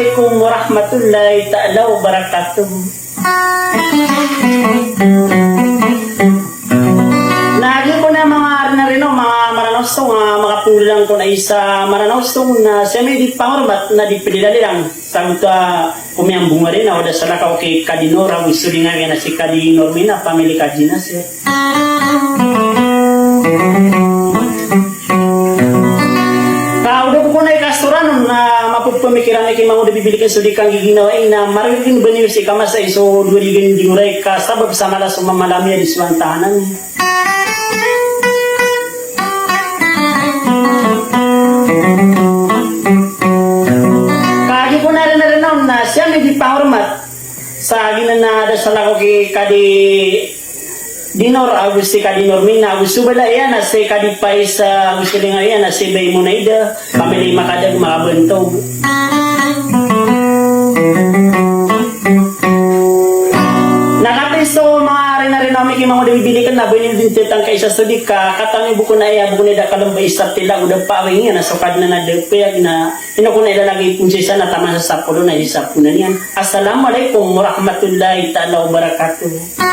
Assalamualaikum warahmatullahi ta'ala wabarakatuh. Lagi ko na mga rin mga maranostong mga pulang ko na isa maranostong na siya may di pangorbat na di pililali lang sa ito kumiyang bunga rin o da sa lakaw kay Kadinora gusto din nga na si Kadinor mina family Kadina siya. Kaudo ko na ikasturan na mapupamikiran na kay mga bibili ka sudi kang giginawa na marigin ba niyo si kamasa iso durigin dinguray ka sabab sa malas umamalami at iswantahanan. Kagi ko na rin na siya may di pangormat sa ginanada sa lako kay Kadi Dinor Agusti Kadinor Mina gusto bala yan na si Kadi Pais gusto din nga yan na si Bay Munaida pamili makadag mga bentog. Nakapisto mga rin namin kay mga bibili ka na binil din titang kaysa sudik ka katang buko na iya buko na da kalambay sa tila udah pawing yan nasukad na nadepeg na ko na ilalagay kung siya na tama sa sapulo na isapunan yan. Assalamualaikum warahmatullahi ta'ala wabarakatuh.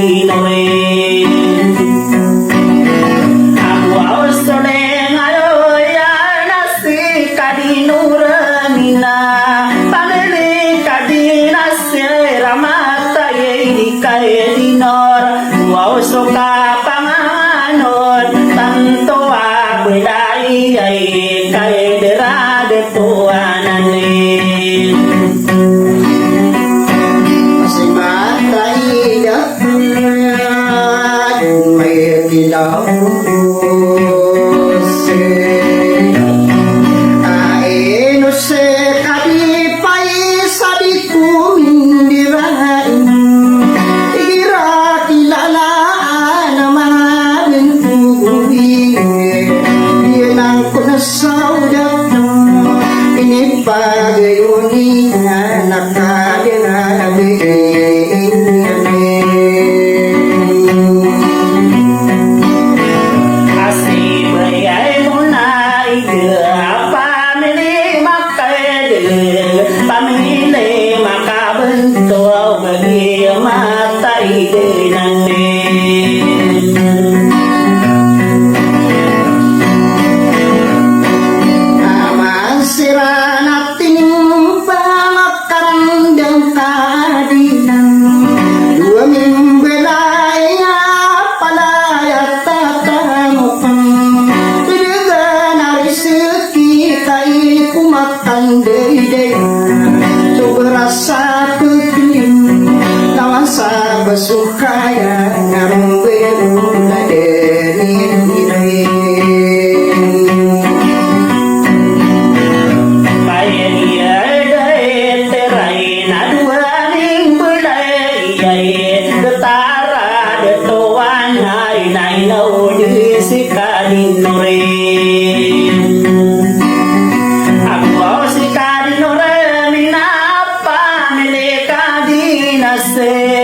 kadinoren aku ausole ngayo ya nasi kadinuramina panele kadinase ramata ye kaedinor ausoka panganon tanto abulai ay kaedera de tuanane Sukaya ngambe deni dire bayania dai terai naduaning bulai yai detara detoan nai nai no di sikadin nore aku sikadin nore minapa meleka dinase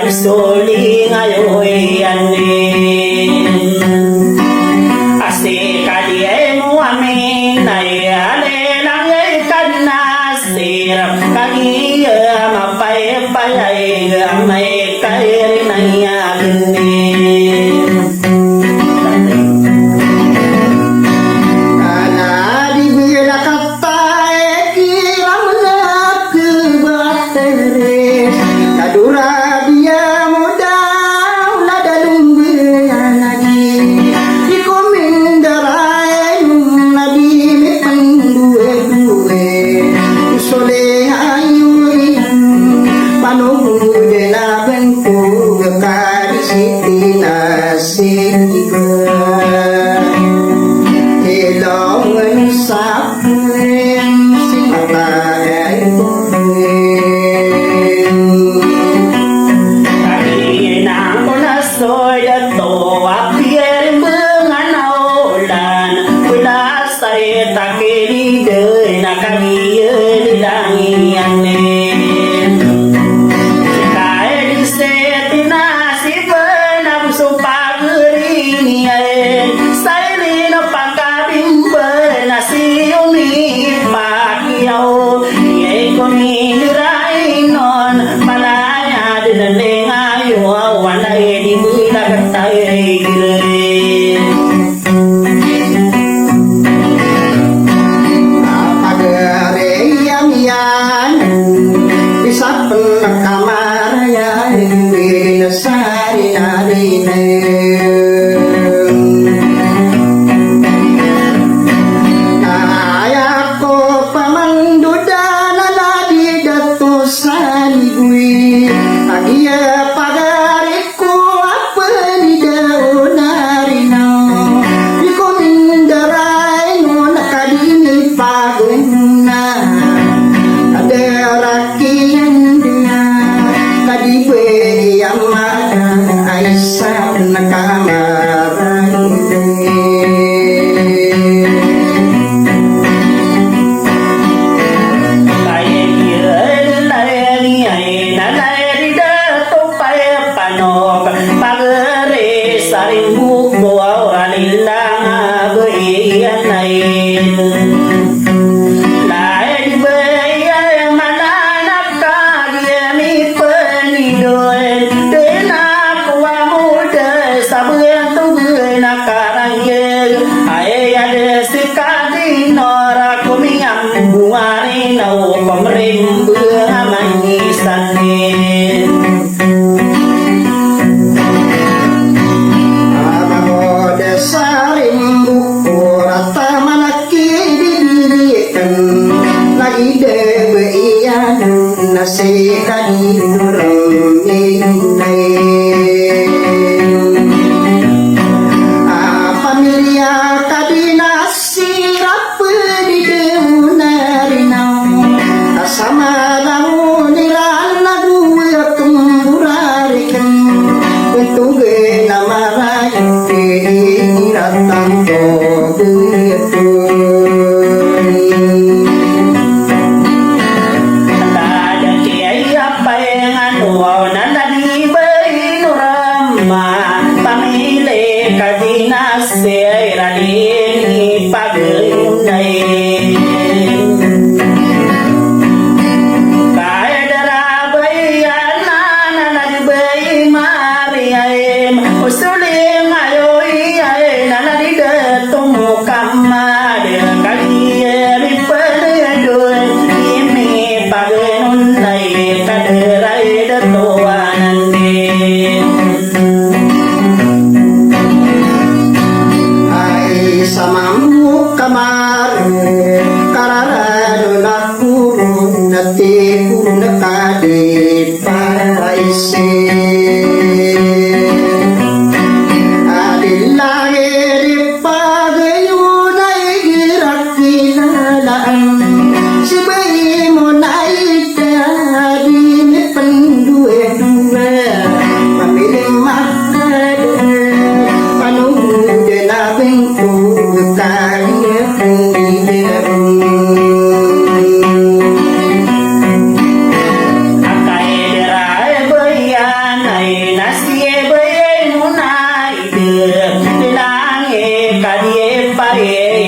Soli ngayoy anin Asik kadiay mo amin Ay ale lang ay kanasi kagi mapai pai amai kai naya gini karena dibela kata kira menak kebateres kadura dia muda lada lumbian lagi di komen darai nabi me pendue due soleh ayu panu dena bengku kari siti nasiga helongan sapren sing matai kagi nang soy to apien benganau dan pula saya takiri de nakagi lidangi ane kai setina si benam supageri ni saya ni no pangkabim benasi umi pakiau ye koni rai non malaya dineng ayo wanai di bila katai gire apagare yang bisa penkamar ya ini sari narine ayako pamanduda naladi datu saligui agia pagariku apa di daunarina iko mindarai nona kadini paguna ada rakian dia tadi beri yang mana Aisyah nakamaran Nasikani nurang familia kadina sirap di deunarina sama lamu niran lagu tumburarikan untuk nama rakyat ratang itu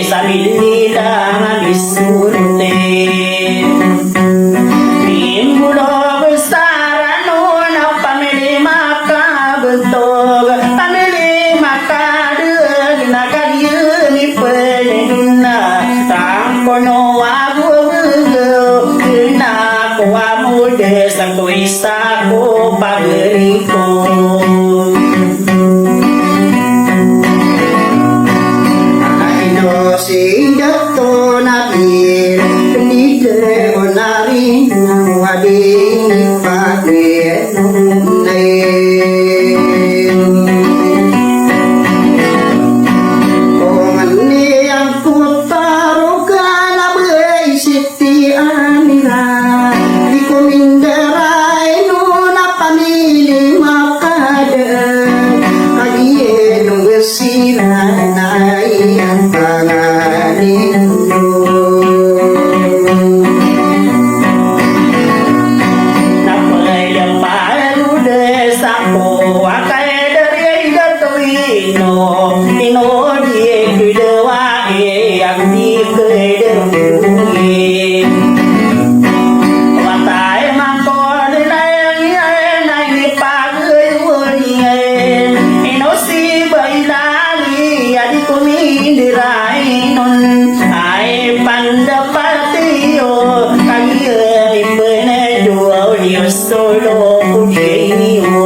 sambil hilang di surte เคยเดินว่าตายมาก่อนได้ในปากเอ้ยวันไงไอ้น้องสีใบลาลีอาดิคุมีดิไรนนไอ้ปันดาปาติโอไอ้เอ้ยเมื่อในดวงเดียวโซโลผู้เดียว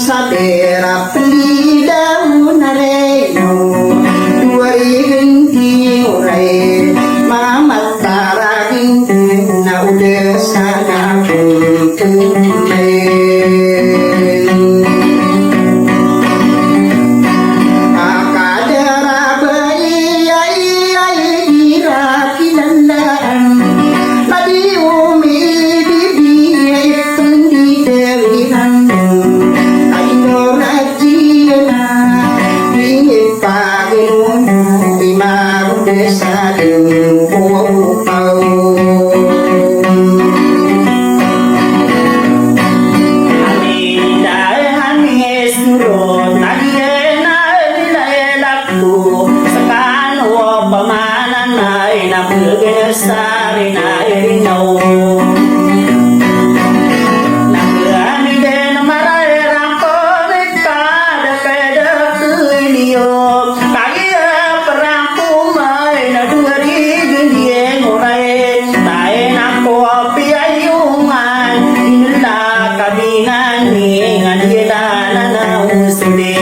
Sabera pelida munareno duari genti urai mama taragin na ude sana kuntume akadara bai ai ai ira kilalan nadi umi bibi tundi dewinan Sari na irinaw Nagani din marayang ko Nagkada kada kuiliyo Kaya parang kumay Nagwari ganyan uray Tayo na ko piyayungan Inula kabinan ni Nganila na nausuli